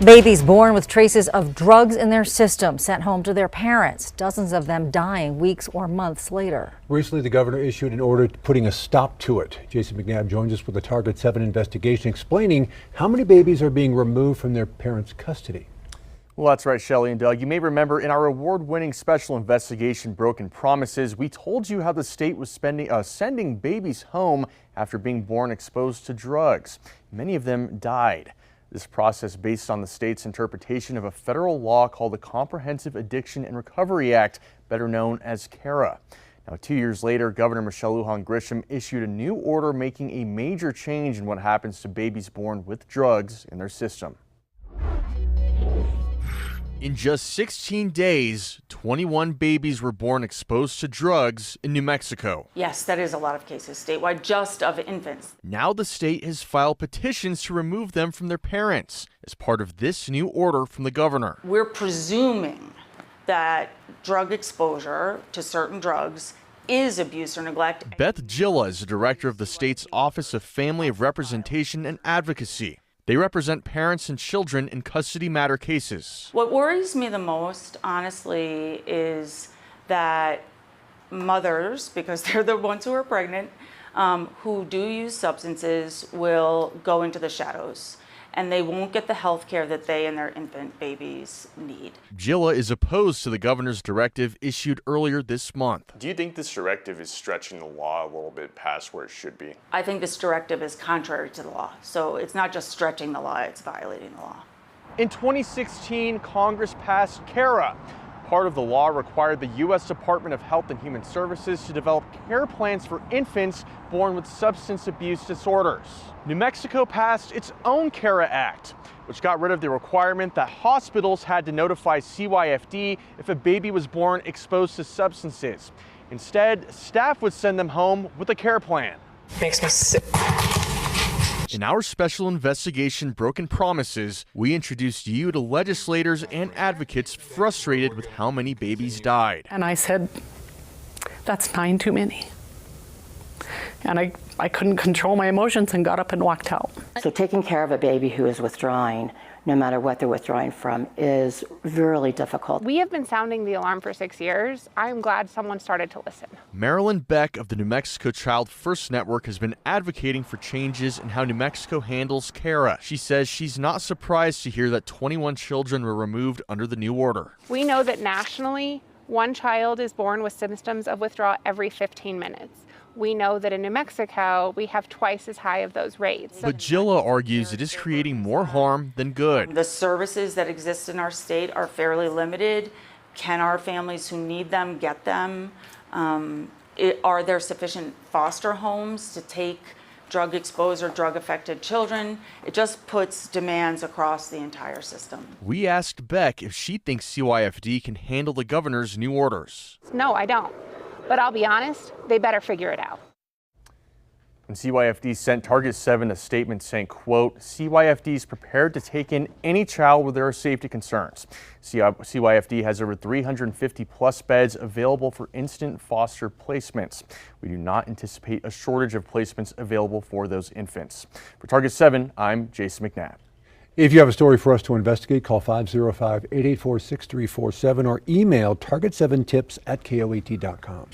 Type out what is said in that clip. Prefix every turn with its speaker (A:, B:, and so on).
A: Babies born with traces of drugs in their system sent home to their parents, dozens of them dying weeks or months later.
B: Recently, the governor issued an order putting a stop to it. Jason McNabb joins us with the Target 7 investigation, explaining how many babies are being removed from their parents' custody.
C: Well, that's right, Shelley and Doug. You may remember in our award-winning special investigation, Broken Promises, we told you how the state was sending babies home after being born exposed to drugs. Many of them died. This process based on the state's interpretation of a federal law called the Comprehensive Addiction and Recovery Act, better known as CARA. Now, 2 years later, Governor Michelle Lujan Grisham issued a new order making a major change in what happens to babies born with drugs in their system. In just 16 days, 21 babies were born exposed to drugs in New Mexico.
D: Yes, that is a lot of cases statewide, just of infants.
C: Now the state has filed petitions to remove them from their parents as part of this new order from the governor.
D: We're presuming that drug exposure to certain drugs is abuse or neglect.
C: Beth Gilla is the director of the state's Office of Family Representation and Advocacy. They represent parents and children in custody matter cases.
D: What worries me the most, honestly, is that mothers, because they're the ones who are pregnant, who do use substances will go into the shadows and they won't get the health care that they and their infant babies need.
C: Gilla is opposed to the governor's directive issued earlier this month.
E: Do you think this directive is stretching the law a little bit past where it should be?
D: I think this directive is contrary to the law. So it's not just stretching the law, it's violating the law.
C: In 2016, Congress passed CARA. Part of the law required the U.S. Department of Health and Human Services to develop care plans for infants born with substance abuse disorders. New Mexico passed its own CARA Act, which got rid of the requirement that hospitals had to notify CYFD if a baby was born exposed to substances. Instead, staff would send them home with a care plan.
F: Makes me sick.
C: In our special investigation, Broken Promises, we introduced you to legislators and advocates frustrated with how many babies died.
F: And I said, that's 9 too many. And I couldn't control my emotions and got up and walked out.
G: So taking care of a baby who is withdrawing, no matter what they're withdrawing from, is really difficult.
H: We have been sounding the alarm for 6 years. I'm glad someone started to listen.
C: Marilyn Beck of the New Mexico Child First Network has been advocating for changes in how New Mexico handles CARA. She says she's not surprised to hear that 21 children were removed under the new order.
H: We know that nationally, 1 child is born with symptoms of withdrawal every 15 minutes. We know that in New Mexico, we have twice as high of those rates.
C: But Gilla argues it is creating more harm than good.
D: The services that exist in our state are fairly limited. Can our families who need them get them? Are there sufficient foster homes to take drug exposed or drug affected children? It just puts demands across the entire system.
C: We asked Beck if she thinks CYFD can handle the governor's new orders.
H: No, I don't. But I'll be honest, they better figure it out.
C: And CYFD sent Target 7 a statement saying, quote, CYFD is prepared to take in any child where there are safety concerns. CYFD has over 350 plus beds available for instant foster placements. We do not anticipate a shortage of placements available for those infants. For Target 7, I'm Jason McNabb.
B: If you have a story for us to investigate, call 505-884-6347 or email target7tips@koat.com.